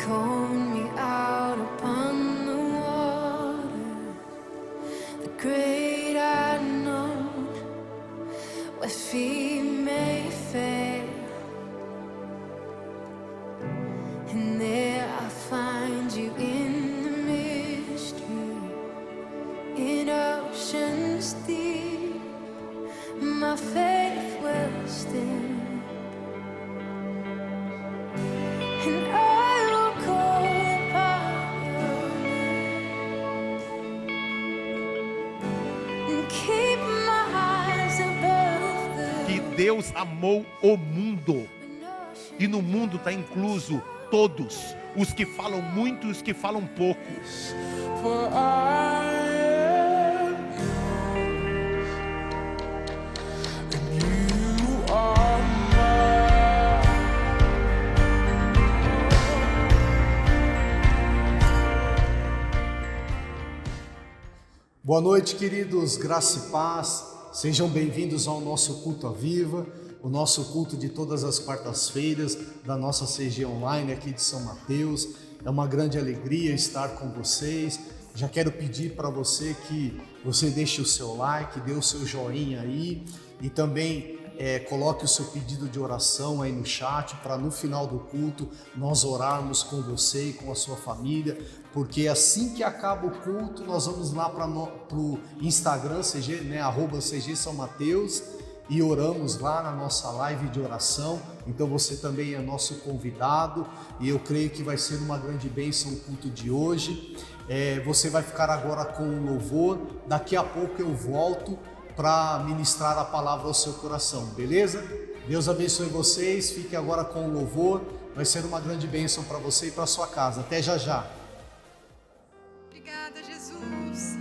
called me out upon the water, the great unknown, where feet may fail. And there I find you in the mystery, in oceans deep, my faith will stand. And I will call upon your name and keep my eyes above the Que Deus amou o mundo, e no mundo está incluso todos, os que falam muito e os que falam pouco. For I am yours, and you are mine. Boa noite, queridos, graça e paz. Sejam bem-vindos ao nosso culto à Viva, o nosso culto de todas as quartas-feiras da nossa CG Online aqui de São Mateus. É uma grande alegria estar com vocês. Já quero pedir para você que você deixe o seu like, dê o seu joinha aí e também coloque o seu pedido de oração aí no chat para no final do culto nós orarmos com você e com a sua família, porque assim que acaba o culto nós vamos lá para o Instagram CG, né, @CG São Mateus, e oramos lá na nossa live de oração. Então você também é nosso convidado e eu creio que vai ser uma grande bênção o culto de hoje. Você vai ficar agora com o louvor, daqui a pouco eu volto para ministrar a palavra ao seu coração, beleza? Deus abençoe vocês, fique agora com o louvor, vai ser uma grande bênção para você e para sua casa. Até já já. Obrigada, Jesus.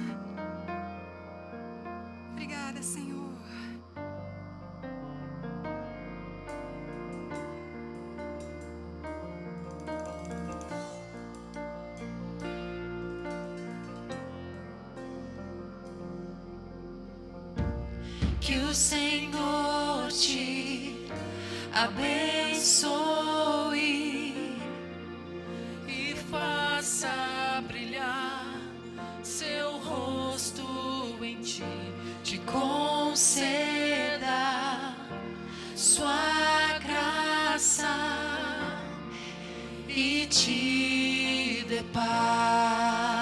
Obrigada, Senhor. Que o Senhor te abençoe E faça brilhar seu rosto em ti, te conceda sua graça e te dê paz.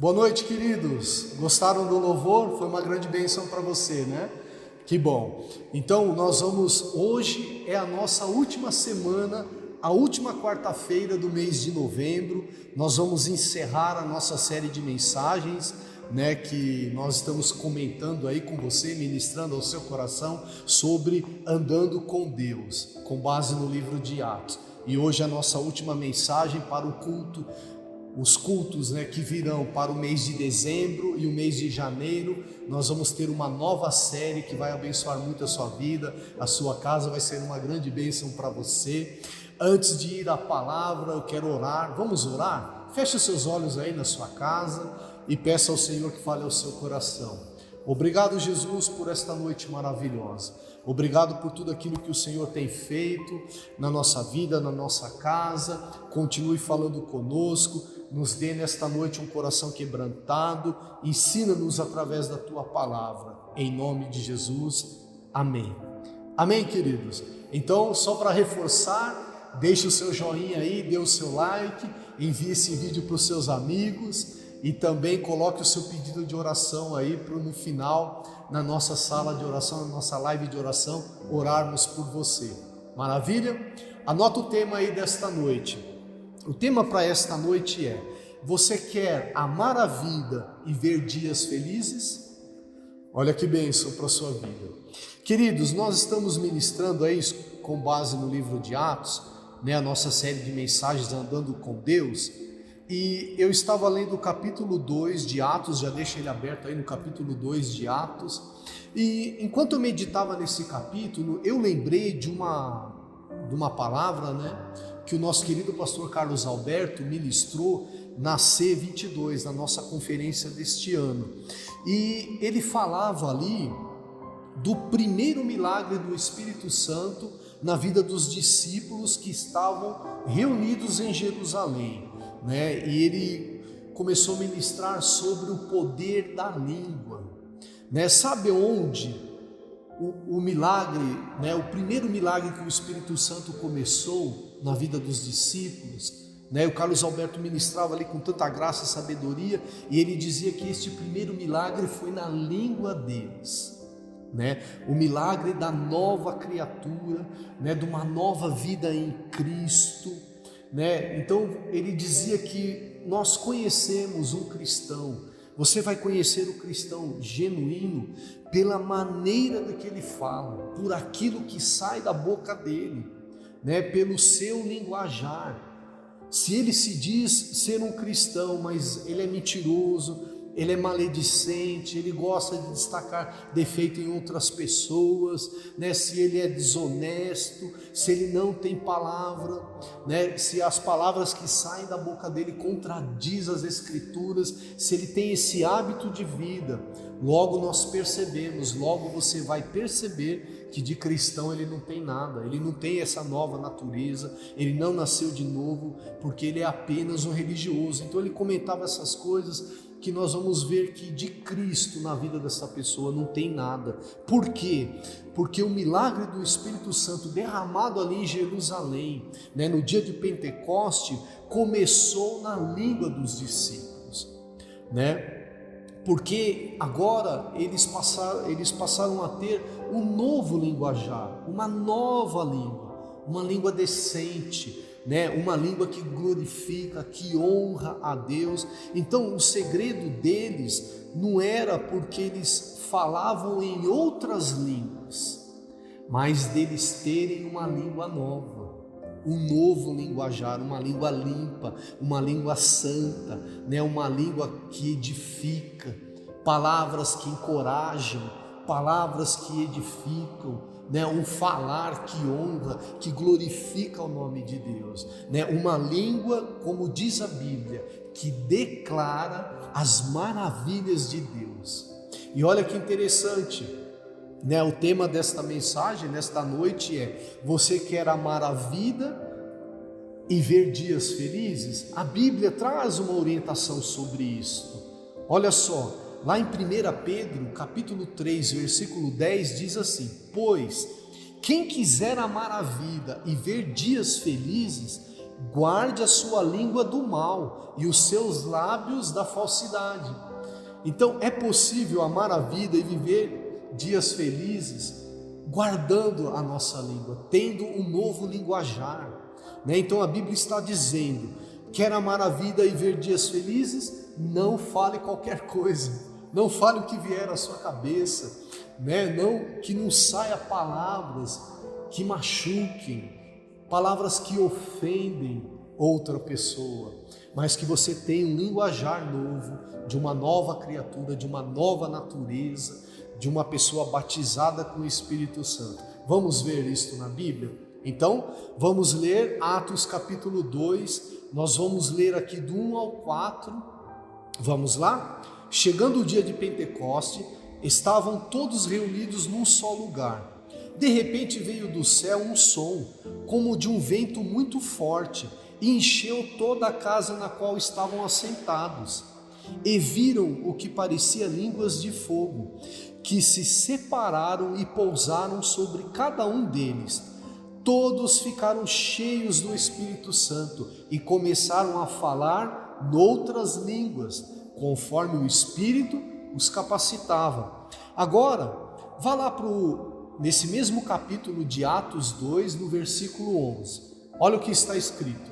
Boa noite, queridos. Gostaram do louvor? Foi uma grande bênção para você, né? Que bom. Então, hoje é a nossa última semana, a última quarta-feira do mês de novembro. Nós vamos encerrar a nossa série de mensagens, né, que nós estamos comentando aí com você, ministrando ao seu coração sobre andando com Deus, com base no livro de Atos. E hoje é a nossa última mensagem para o culto, os cultos, né, que virão para o mês de dezembro e o mês de janeiro. Nós vamos ter uma nova série que vai abençoar muito a sua vida, a sua casa vai ser uma grande bênção para você. Antes de ir à palavra, eu quero orar. Vamos orar? Feche os seus olhos aí na sua casa e peça ao Senhor que fale ao seu coração. Obrigado, Jesus, por esta noite maravilhosa. Obrigado por tudo aquilo que o Senhor tem feito na nossa vida, na nossa casa. Continue falando conosco. Nos dê nesta noite um coração quebrantado. Ensina-nos através da tua palavra. Em nome de Jesus. Amém. Amém, queridos? Então, só para reforçar, deixe o seu joinha aí, dê o seu like, envie esse vídeo para os seus amigos e também coloque o seu pedido de oração aí para no final, na nossa sala de oração, na nossa live de oração, orarmos por você. Maravilha? Anota o tema aí desta noite. O tema para esta noite é: você quer amar a vida e ver dias felizes? Olha que bênção para a sua vida. Queridos, nós estamos ministrando aí com base no livro de Atos, né, a nossa série de mensagens Andando com Deus, e eu estava lendo o capítulo 2 de Atos, já deixa ele aberto aí no capítulo 2 de Atos, e enquanto eu meditava nesse capítulo, eu lembrei de uma palavra, né, que o nosso querido pastor Carlos Alberto ministrou na C22, na nossa conferência deste ano, e ele falava ali do primeiro milagre do Espírito Santo na vida dos discípulos que estavam reunidos em Jerusalém, né? E ele começou a ministrar sobre o poder da língua, né? Sabe onde o milagre, né? O primeiro milagre que o Espírito Santo começou na vida dos discípulos, né? O Carlos Alberto ministrava ali com tanta graça e sabedoria, e ele dizia que este primeiro milagre foi na língua deles, né? O milagre da nova criatura, né? De uma nova vida em Cristo, né? Então ele dizia que nós conhecemos um cristão. Você vai conhecer o cristão genuíno pela maneira do que ele fala, por aquilo que sai da boca dele, né? Pelo seu linguajar. Se ele se diz ser um cristão, mas ele é mentiroso, ele é maledicente, ele gosta de destacar defeito em outras pessoas, né? Se ele é desonesto, se ele não tem palavra, né? Se as palavras que saem da boca dele contradiz as escrituras, se ele tem esse hábito de vida, logo nós percebemos, logo você vai perceber que de cristão ele não tem nada, ele não tem essa nova natureza, ele não nasceu de novo, porque ele é apenas um religioso. Então ele comentava essas coisas que nós vamos ver que de Cristo na vida dessa pessoa não tem nada. Por quê? Porque o milagre do Espírito Santo derramado ali em Jerusalém, né, no dia de Pentecoste, começou na língua dos discípulos, né? Porque agora eles passaram a ter um novo linguajar, uma nova língua, uma língua decente, né? Uma língua que glorifica, que honra a Deus. Então o segredo deles não era porque eles falavam em outras línguas, mas deles terem uma língua nova, um novo linguajar, uma língua limpa, uma língua santa, né? Uma língua que edifica, palavras que encorajam, palavras que edificam, né? Um falar que honra, que glorifica o nome de Deus, né? Uma língua, como diz a Bíblia, que declara as maravilhas de Deus. E olha que interessante, né? O tema desta mensagem, nesta noite é: você quer amar a vida e ver dias felizes? A Bíblia traz uma orientação sobre isso. Olha só, lá em 1 Pedro, capítulo 3, versículo 10, diz assim: pois quem quiser amar a vida e ver dias felizes, guarde a sua língua do mal e os seus lábios da falsidade. Então é possível amar a vida e viver dias felizes guardando a nossa língua, tendo um novo linguajar, né? Então a Bíblia está dizendo: quer amar a vida e ver dias felizes? Não fale qualquer coisa, não fale o que vier à sua cabeça, né? Que não saia palavras que machuquem, palavras que ofendem outra pessoa, mas que você tenha um linguajar novo, de uma nova criatura, de uma nova natureza, de uma pessoa batizada com o Espírito Santo. Vamos ver isto na Bíblia? Então, vamos ler Atos capítulo 2, nós vamos ler aqui do 1 ao 4, vamos lá? Chegando o dia de Pentecoste, estavam todos reunidos num só lugar. De repente veio do céu um som, como de um vento muito forte, e encheu toda a casa na qual estavam assentados. E viram o que parecia línguas de fogo, que se separaram e pousaram sobre cada um deles. Todos ficaram cheios do Espírito Santo e começaram a falar noutras línguas, conforme o Espírito os capacitava. Agora, vá lá nesse mesmo capítulo de Atos 2, no versículo 11. Olha o que está escrito: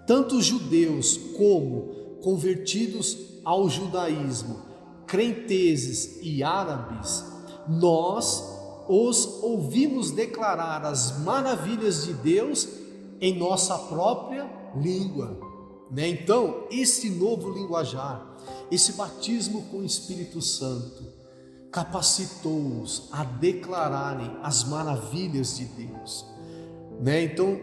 tanto judeus como convertidos ao judaísmo, crenteses e árabes, nós os ouvimos declarar as maravilhas de Deus em nossa própria língua, né? Então, esse novo linguajar, esse batismo com o Espírito Santo, capacitou-os a declararem as maravilhas de Deus, né? Então,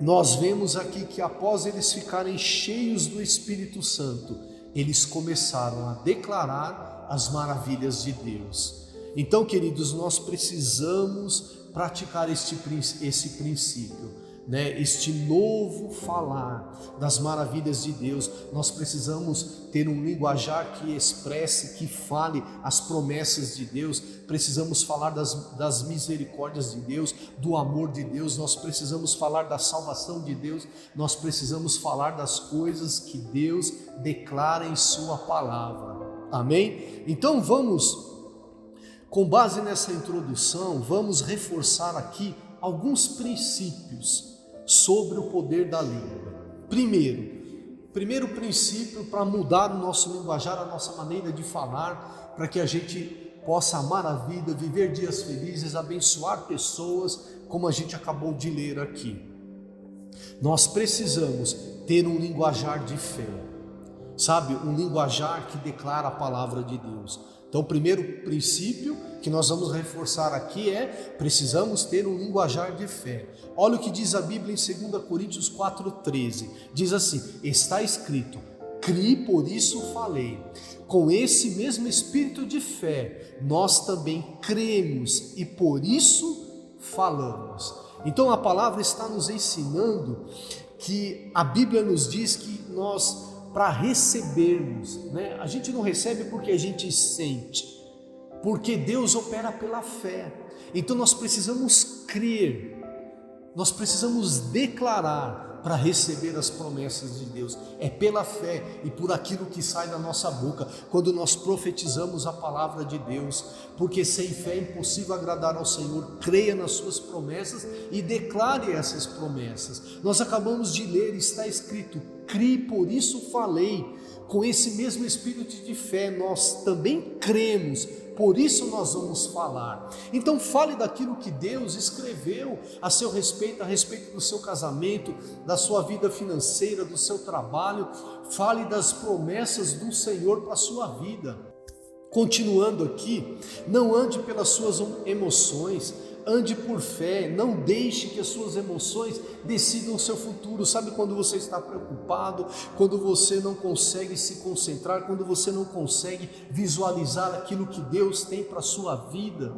nós vemos aqui que após eles ficarem cheios do Espírito Santo, eles começaram a declarar as maravilhas de Deus. Então, queridos, nós precisamos praticar esse princípio, né? Este novo falar das maravilhas de Deus. Nós precisamos ter um linguajar que expresse, que fale as promessas de Deus. Precisamos falar das misericórdias de Deus, do amor de Deus. Nós precisamos falar da salvação de Deus. Nós precisamos falar das coisas que Deus declara em sua palavra. Amém? Então vamos, com base nessa introdução, vamos reforçar aqui alguns princípios sobre o poder da língua. Primeiro princípio para mudar o nosso linguajar, a nossa maneira de falar, para que a gente possa amar a vida, viver dias felizes, abençoar pessoas, como a gente acabou de ler aqui. Nós precisamos ter um linguajar de fé, sabe? Um linguajar que declara a palavra de Deus. Então, o primeiro princípio que nós vamos reforçar aqui é: precisamos ter um linguajar de fé. Olha o que diz a Bíblia em 2 Coríntios 4,13. Diz assim: está escrito, criei, por isso falei. Com esse mesmo espírito de fé, nós também cremos e por isso falamos. Então a palavra está nos ensinando que a Bíblia nos diz que nós, para recebermos, né? A gente não recebe porque a gente sente, porque Deus opera pela fé. Então nós precisamos crer, nós precisamos declarar para receber as promessas de Deus. É pela fé e por aquilo que sai da nossa boca, quando nós profetizamos a palavra de Deus, porque sem fé é impossível agradar ao Senhor. Creia nas suas promessas e declare essas promessas. Nós acabamos de ler, está escrito, criei, por isso falei. Com esse mesmo espírito de fé, nós também cremos, por isso nós vamos falar. Então fale daquilo que Deus escreveu a seu respeito, a respeito do seu casamento, da sua vida financeira, do seu trabalho. Fale das promessas do Senhor para a sua vida. Continuando aqui, não ande pelas suas emoções, ande por fé, não deixe que as suas emoções decidam o seu futuro. Sabe quando você está preocupado, quando você não consegue se concentrar, quando você não consegue visualizar aquilo que Deus tem para a sua vida?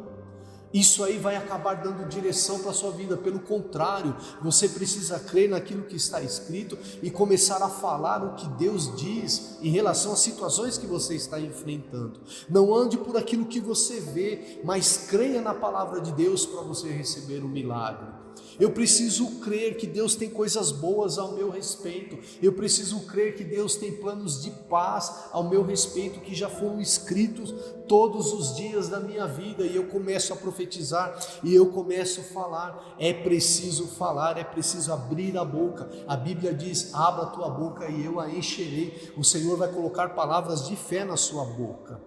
Isso aí vai acabar dando direção para a sua vida. Pelo contrário, você precisa crer naquilo que está escrito e começar a falar o que Deus diz em relação às situações que você está enfrentando. Não ande por aquilo que você vê, mas creia na palavra de Deus para você receber o milagre. Eu preciso crer que Deus tem coisas boas ao meu respeito. Eu preciso crer que Deus tem planos de paz ao meu respeito, que já foram escritos todos os dias da minha vida. E eu começo a profetizar e eu começo a falar. É preciso falar, é preciso abrir a boca. A Bíblia diz: abra a tua boca e eu a encherei. O Senhor vai colocar palavras de fé na sua boca.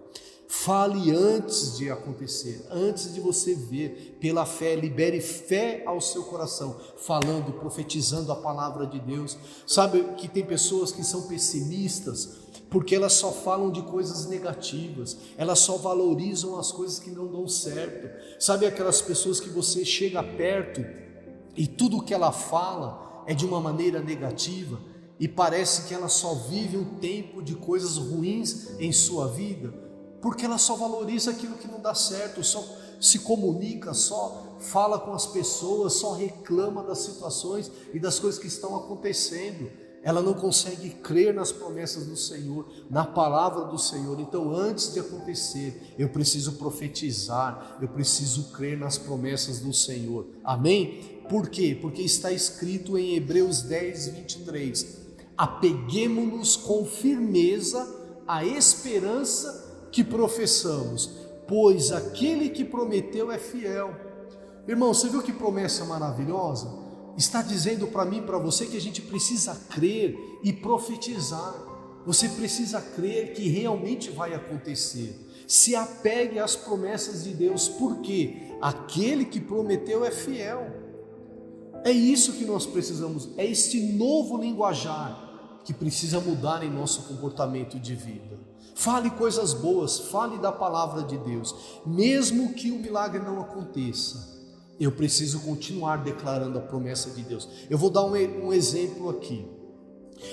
Fale antes de acontecer, antes de você ver, pela fé. Libere fé ao seu coração, falando, profetizando a palavra de Deus. Sabe que tem pessoas que são pessimistas, porque elas só falam de coisas negativas, elas só valorizam as coisas que não dão certo. Sabe aquelas pessoas que você chega perto e tudo que ela fala é de uma maneira negativa, e parece que ela só vive um tempo de coisas ruins em sua vida, porque ela só valoriza aquilo que não dá certo, só se comunica, só fala com as pessoas, só reclama das situações e das coisas que estão acontecendo. Ela não consegue crer nas promessas do Senhor, na palavra do Senhor. Então, antes de acontecer, eu preciso profetizar, eu preciso crer nas promessas do Senhor. Amém? Por quê? Porque está escrito em Hebreus 10, 23: apeguemo-nos com firmeza à esperança que professamos, pois aquele que prometeu é fiel. Irmão, você viu que promessa maravilhosa? Está dizendo para mim e para você que a gente precisa crer e profetizar. Você precisa crer que realmente vai acontecer. Se apegue às promessas de Deus, porque aquele que prometeu é fiel. É isso que nós precisamos, é este novo linguajar que precisa mudar em nosso comportamento de vida. Fale coisas boas, fale da palavra de Deus. Mesmo que o milagre não aconteça, eu preciso continuar declarando a promessa de Deus. Eu vou dar um exemplo aqui.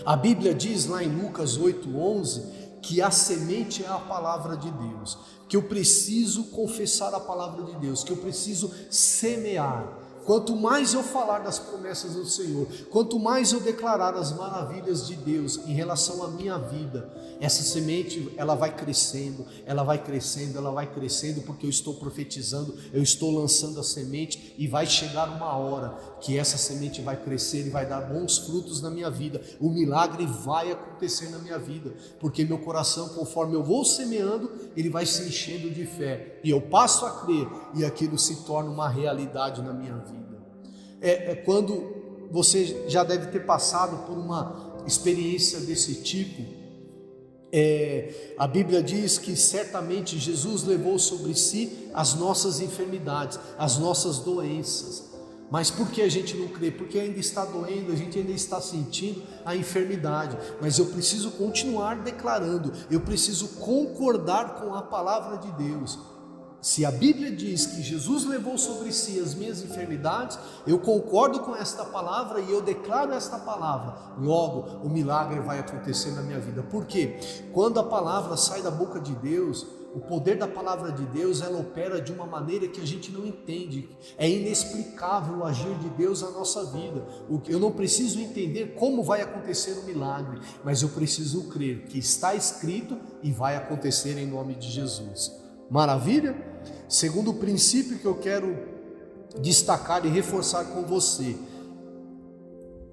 A Bíblia diz lá em Lucas 8:11 que a semente é a palavra de Deus, que eu preciso confessar a palavra de Deus, que eu preciso semear. Quanto mais eu falar das promessas do Senhor, quanto mais eu declarar as maravilhas de Deus em relação à minha vida, essa semente ela vai crescendo, ela vai crescendo, ela vai crescendo, porque eu estou profetizando, eu estou lançando a semente, e vai chegar uma hora que essa semente vai crescer e vai dar bons frutos na minha vida. O milagre vai acontecer na minha vida, porque meu coração, conforme eu vou semeando, ele vai se enchendo de fé, e eu passo a crer, e aquilo se torna uma realidade na minha vida. Quando você já deve ter passado por uma experiência desse tipo, a Bíblia diz que certamente Jesus levou sobre si as nossas enfermidades, as nossas doenças. Mas por que a gente não crê? Porque ainda está doendo, a gente ainda está sentindo a enfermidade. Mas eu preciso continuar declarando, eu preciso concordar com a palavra de Deus. Se a Bíblia diz que Jesus levou sobre si as minhas enfermidades, eu concordo com esta palavra e eu declaro esta palavra. Logo, o milagre vai acontecer na minha vida. Por quê? Quando a palavra sai da boca de Deus, o poder da palavra de Deus, ela opera de uma maneira que a gente não entende. É inexplicável o agir de Deus na nossa vida. Eu não preciso entender como vai acontecer o milagre, mas eu preciso crer que está escrito e vai acontecer em nome de Jesus. Maravilha? Segundo princípio que eu quero destacar e reforçar com você,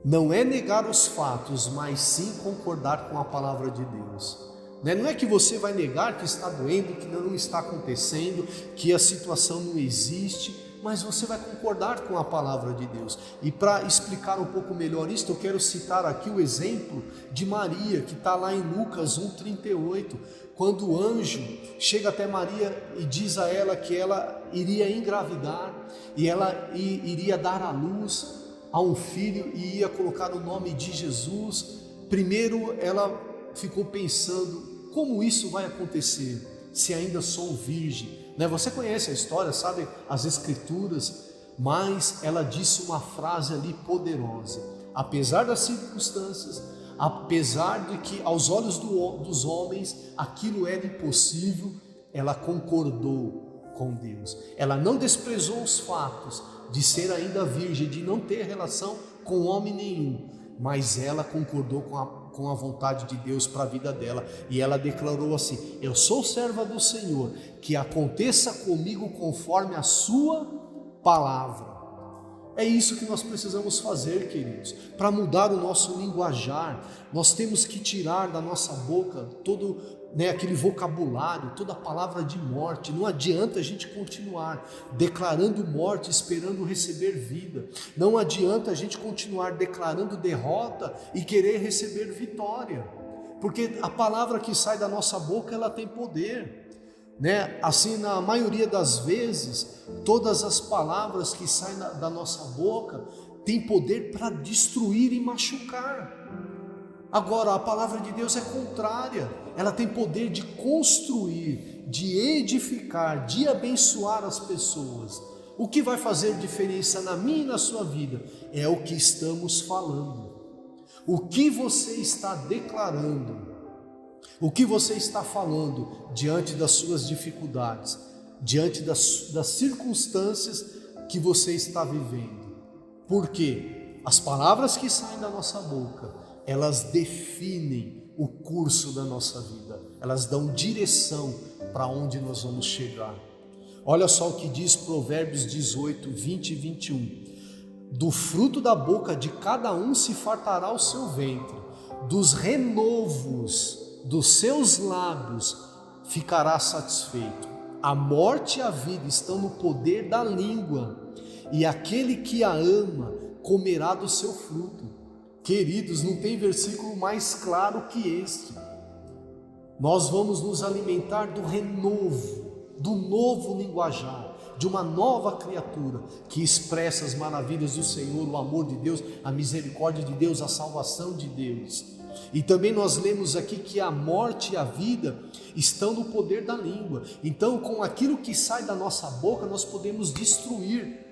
não é negar os fatos, mas sim concordar com a palavra de Deus. Não é que você vai negar que está doendo, que não está acontecendo, que a situação não existe, mas você vai concordar com a palavra de Deus. E para explicar um pouco melhor isso, eu quero citar aqui o exemplo de Maria, que está lá em Lucas 1,38, quando o anjo chega até Maria e diz a ela que ela iria engravidar, e ela iria dar à luz a um filho, e ia colocar o nome de Jesus. Primeiro ela ficou pensando, como isso vai acontecer, se ainda sou virgem? Você conhece a história, sabe as escrituras, mas ela disse uma frase ali poderosa. Apesar das circunstâncias, apesar de que aos olhos dos homens aquilo era impossível, ela concordou com Deus. Ela não desprezou os fatos de ser ainda virgem, de não ter relação com homem nenhum, mas ela concordou com a vontade de Deus para a vida dela, e ela declarou assim: eu sou serva do Senhor, que aconteça comigo conforme a sua palavra. É isso que nós precisamos fazer, queridos. Para mudar o nosso linguajar, nós temos que tirar da nossa boca todo, aquele vocabulário, toda palavra de morte. Não adianta a gente continuar declarando morte, esperando receber vida. Não adianta a gente continuar declarando derrota e querer receber vitória. Porque a palavra que sai da nossa boca, ela tem poder. Assim, na maioria das vezes, todas as palavras que saem da nossa boca têm poder para destruir e machucar. Agora, a palavra de Deus é contrária, ela tem poder de construir, de edificar, de abençoar as pessoas. O que vai fazer diferença na minha e na sua vida é o que estamos falando, o que você está declarando. O que você está falando diante das suas dificuldades, diante das circunstâncias que você está vivendo? Porque as palavras que saem da nossa boca, elas definem o curso da nossa vida, elas dão direção para onde nós vamos chegar. Olha só o que diz Provérbios 18, 20 e 21. Do fruto da boca de cada um se fartará o seu ventre, dos renovos dos seus lábios ficará satisfeito. A morte e a vida estão no poder da língua, e aquele que a ama comerá do seu fruto. Queridos, não tem versículo mais claro que este. Nós vamos nos alimentar do renovo, do novo linguajar, de uma nova criatura que expressa as maravilhas do Senhor, o amor de Deus, a misericórdia de Deus, a salvação de Deus. E também nós lemos aqui que a morte e a vida estão no poder da língua. Então, com aquilo que sai da nossa boca, nós podemos destruir,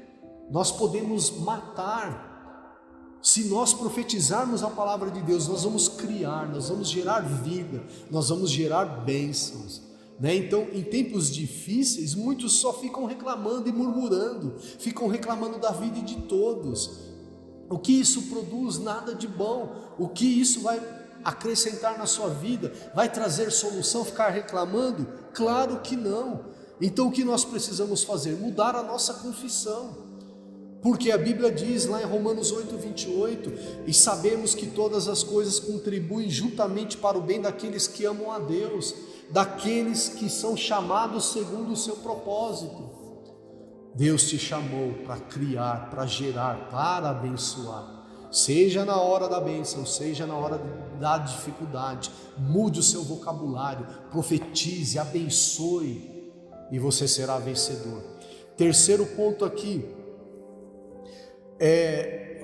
nós podemos matar. Se nós profetizarmos a palavra de Deus, nós vamos criar, nós vamos gerar vida, nós vamos gerar bênçãos. Então, em tempos difíceis, muitos só ficam reclamando e murmurando, ficam reclamando da vida de todos. O que isso produz? Nada de bom. O que isso vai acrescentar na sua vida? Vai trazer solução ficar reclamando? Claro que não. Então o que nós precisamos fazer? Mudar a nossa confissão. Porque a Bíblia diz lá em Romanos 8, 28, e sabemos que todas as coisas contribuem juntamente para o bem daqueles que amam a Deus, daqueles que são chamados segundo o seu propósito. Deus te chamou para criar, para gerar, para abençoar. Seja na hora da bênção, seja na hora da dificuldade, mude o seu vocabulário, profetize, abençoe e você será vencedor. Terceiro ponto aqui,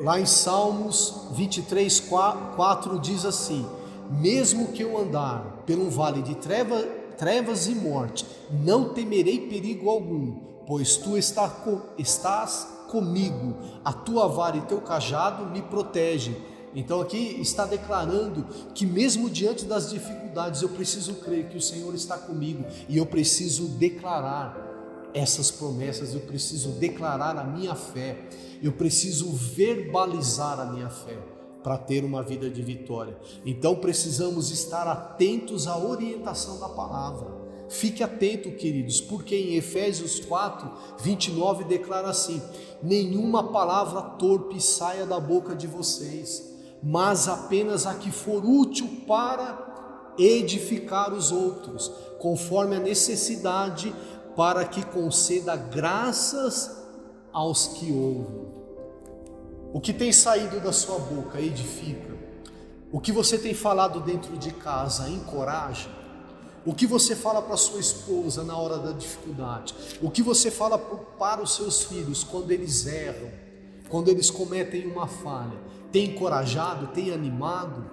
lá em Salmos 23, 4 diz assim: mesmo que eu andar pelo vale de trevas e morte, não temerei perigo algum, pois tu estás comigo, a tua vara e teu cajado me protegem. Então aqui está declarando que mesmo diante das dificuldades eu preciso crer que o Senhor está comigo, e eu preciso declarar essas promessas, eu preciso declarar a minha fé, eu preciso verbalizar a minha fé para ter uma vida de vitória. Então precisamos estar atentos à orientação da palavra. Fique atento, queridos, porque em Efésios 4, 29 declara assim: nenhuma palavra torpe saia da boca de vocês, mas apenas a que for útil para edificar os outros, conforme a necessidade, para que conceda graças aos que ouvem. O que tem saído da sua boca edifica? O que você tem falado dentro de casa encoraja? O que você fala para sua esposa na hora da dificuldade? O que você fala para os seus filhos quando eles erram, quando eles cometem uma falha? Tem encorajado, tem animado?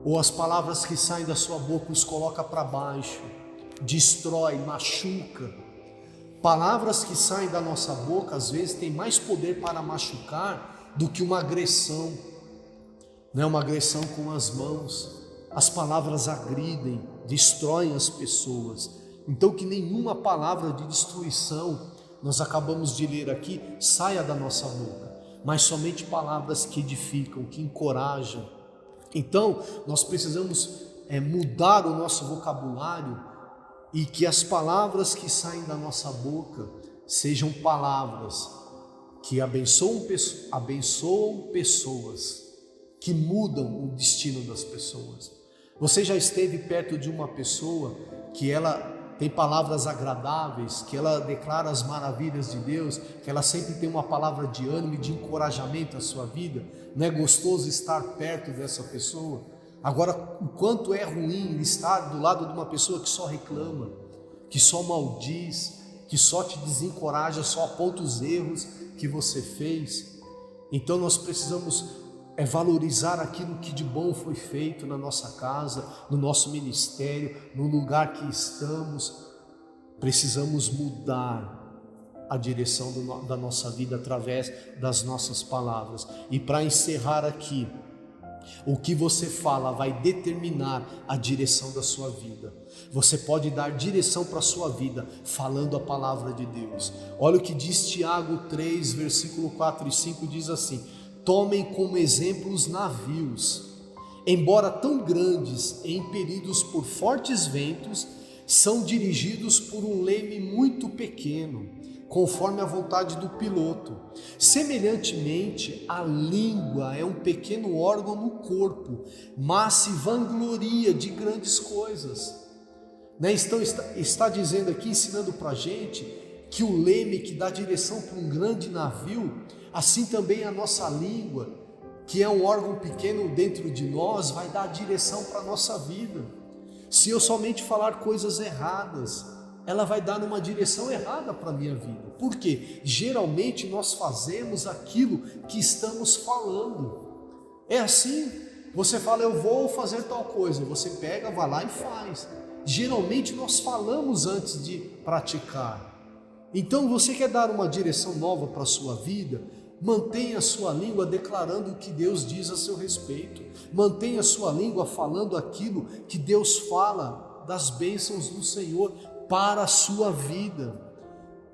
Ou as palavras que saem da sua boca os coloca para baixo, destrói, machuca? Palavras que saem da nossa boca às vezes têm mais poder para machucar do que uma agressão. Não é uma agressão com as mãos. As palavras agridem, destroem as pessoas. Então que nenhuma palavra de destruição, nós acabamos de ler aqui, saia da nossa boca, mas somente palavras que edificam, que encorajam. Então nós precisamos mudar o nosso vocabulário, e que as palavras que saem da nossa boca sejam palavras que abençoam pessoas, que mudam o destino das pessoas. Você já esteve perto de uma pessoa que ela tem palavras agradáveis, que ela declara as maravilhas de Deus, que ela sempre tem uma palavra de ânimo e de encorajamento à sua vida? Não é gostoso estar perto dessa pessoa? Agora, o quanto é ruim estar do lado de uma pessoa que só reclama, que só maldiz, que só te desencoraja, só aponta os erros que você fez. Então nós precisamos valorizar aquilo que de bom foi feito na nossa casa, no nosso ministério, no lugar que estamos. Precisamos mudar a direção da nossa vida através das nossas palavras. E para encerrar aqui, o que você fala vai determinar a direção da sua vida. Você pode dar direção para a sua vida falando a palavra de Deus. Olha o que diz Tiago 3, versículo 4 e 5, diz assim: tomem como exemplo os navios, embora tão grandes e impelidos por fortes ventos, são dirigidos por um leme muito pequeno, conforme a vontade do piloto. Semelhantemente, a língua é um pequeno órgão no corpo, mas se vangloria de grandes coisas. Então está dizendo aqui, ensinando para a gente, que o leme que dá direção para um grande navio, assim também a nossa língua, que é um órgão pequeno dentro de nós, vai dar direção para a nossa vida. Se eu somente falar coisas erradas, ela vai dar numa direção errada para a minha vida. Por quê? Geralmente nós fazemos aquilo que estamos falando. É assim, você fala, eu vou fazer tal coisa, você pega, vai lá e faz. Geralmente nós falamos antes de praticar. Então você quer dar uma direção nova para a sua vida? Mantenha a sua língua declarando o que Deus diz a seu respeito. Mantenha a sua língua falando aquilo que Deus fala das bênçãos do Senhor para a sua vida.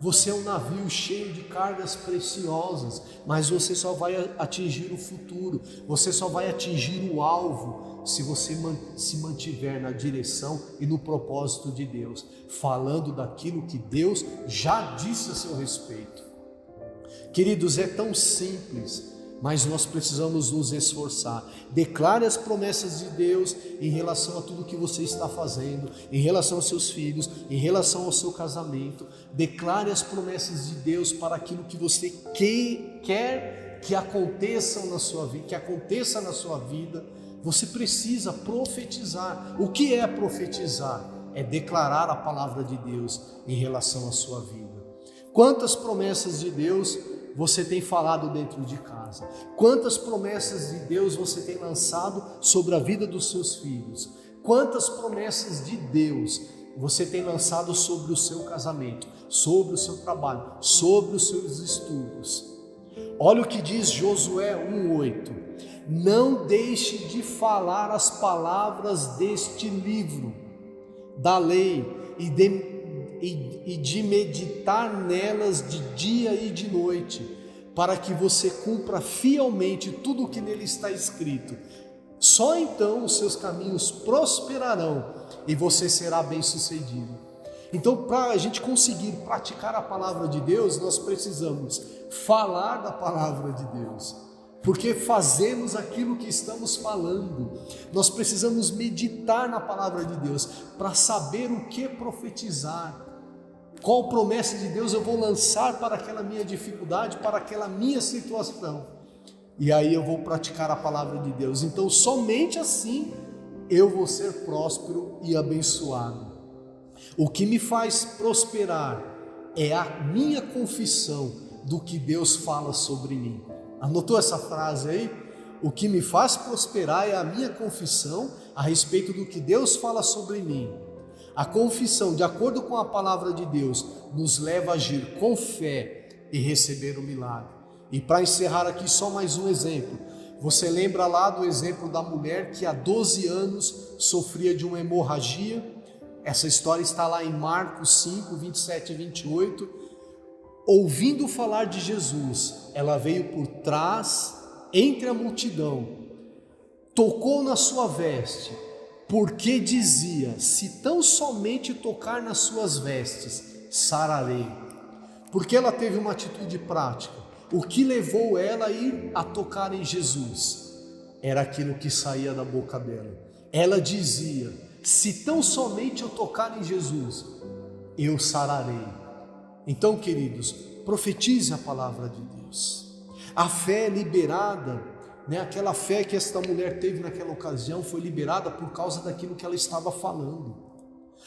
Você é um navio cheio de cargas preciosas, mas você só vai atingir o futuro, você só vai atingir o alvo se você se mantiver na direção e no propósito de Deus, falando daquilo que Deus já disse a seu respeito. Queridos, é tão simples, mas nós precisamos nos esforçar. Declare as promessas de Deus em relação a tudo que você está fazendo, em relação aos seus filhos, em relação ao seu casamento. Declare as promessas de Deus para aquilo que você quer que aconteça na sua vida, Você precisa profetizar. O que é profetizar? É declarar a palavra de Deus em relação à sua vida. Quantas promessas de Deus você tem falado dentro de casa? Quantas promessas de Deus você tem lançado sobre a vida dos seus filhos? Quantas promessas de Deus você tem lançado sobre o seu casamento, sobre o seu trabalho, sobre os seus estudos? Olha o que diz Josué 1:8: não deixe de falar as palavras deste livro da lei e de meditar nelas de dia e de noite, para que você cumpra fielmente tudo o que nele está escrito. Só então os seus caminhos prosperarão e você será bem-sucedido. Então, para a gente conseguir praticar a palavra de Deus, nós precisamos falar da palavra de Deus, porque fazemos aquilo que estamos falando. Nós precisamos meditar na palavra de Deus para saber o que profetizar. Qual promessa de Deus eu vou lançar para aquela minha dificuldade, para aquela minha situação. E aí eu vou praticar a palavra de Deus. Então somente assim eu vou ser próspero e abençoado. O que me faz prosperar é a minha confissão do que Deus fala sobre mim. Anotou essa frase aí? O que me faz prosperar é a minha confissão a respeito do que Deus fala sobre mim. A confissão, de acordo com a palavra de Deus, nos leva a agir com fé e receber o milagre. E para encerrar aqui só mais um exemplo. Você lembra lá do exemplo da mulher que há 12 anos sofria de uma hemorragia? Essa história está lá em Marcos 5, 27 e 28. Ouvindo falar de Jesus, ela veio por trás, entre a multidão, tocou na sua veste, porque dizia: se tão somente tocar nas suas vestes, sararei. Porque ela teve uma atitude prática. O que levou ela a ir a tocar em Jesus era aquilo que saía da boca dela. Ela dizia: se tão somente eu tocar em Jesus, eu sararei. Então, queridos, profetize a palavra de Deus. A fé liberada, aquela fé que esta mulher teve naquela ocasião, foi liberada por causa daquilo que ela estava falando.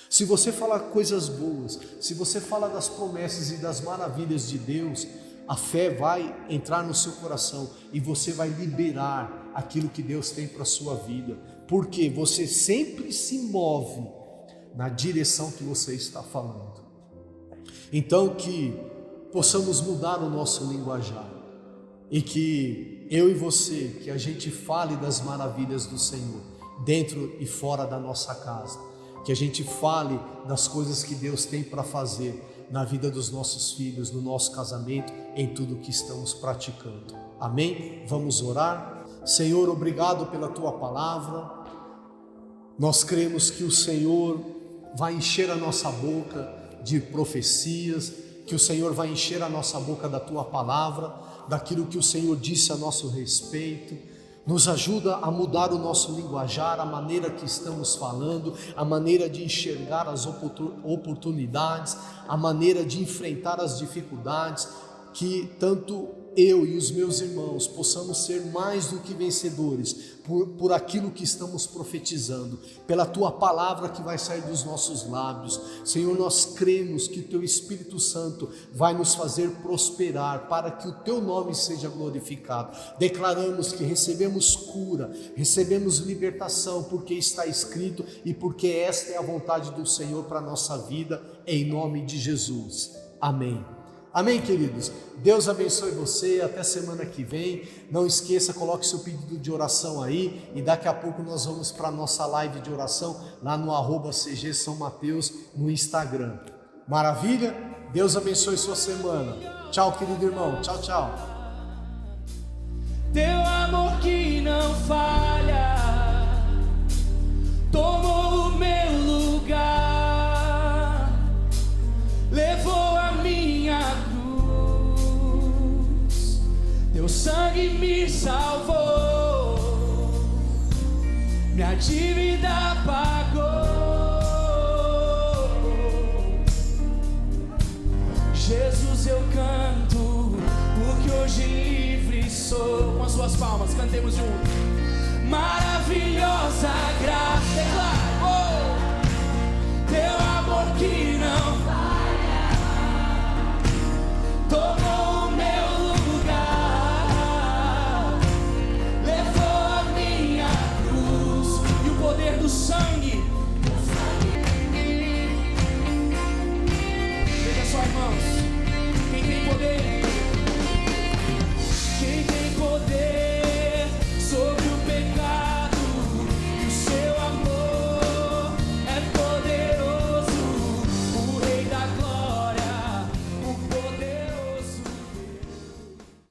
Se você falar coisas boas, se você falar das promessas e das maravilhas de Deus, a fé vai entrar no seu coração e você vai liberar aquilo que Deus tem para a sua vida, porque você sempre se move na direção que você está falando. Então, que possamos mudar o nosso linguajar e que eu e você, que a gente fale das maravilhas do Senhor dentro e fora da nossa casa, que a gente fale das coisas que Deus tem para fazer na vida dos nossos filhos, no nosso casamento, em tudo que estamos praticando. Amém? Vamos orar. Senhor, obrigado pela Tua palavra. Nós cremos que o Senhor vai encher a nossa boca de profecias, que o Senhor vai encher a nossa boca da Tua palavra, daquilo que o Senhor disse a nosso respeito. Nos ajuda a mudar o nosso linguajar, a maneira que estamos falando, a maneira de enxergar as oportunidades, a maneira de enfrentar as dificuldades, que tanto eu e os meus irmãos possamos ser mais do que vencedores por aquilo que estamos profetizando, pela Tua palavra que vai sair dos nossos lábios. Senhor, nós cremos que o Teu Espírito Santo vai nos fazer prosperar para que o Teu nome seja glorificado. Declaramos que recebemos cura, recebemos libertação, porque está escrito e porque esta é a vontade do Senhor para a nossa vida, em nome de Jesus. Amém. Amém, queridos? Deus abençoe você, até semana que vem. Não esqueça, coloque seu pedido de oração aí, e daqui a pouco nós vamos para a nossa live de oração lá no @CG São Mateus no Instagram. Maravilha? Deus abençoe sua semana. Tchau, querido irmão. Tchau, tchau. Teu amor que não falha tomou o meu lugar, levou a minha cruz, teu sangue me salvou, minha dívida pagou. Jesus, eu canto, porque hoje livre sou. Com as suas palmas, cantemos juntos. Maravilhosa graça, declaro, teu amor que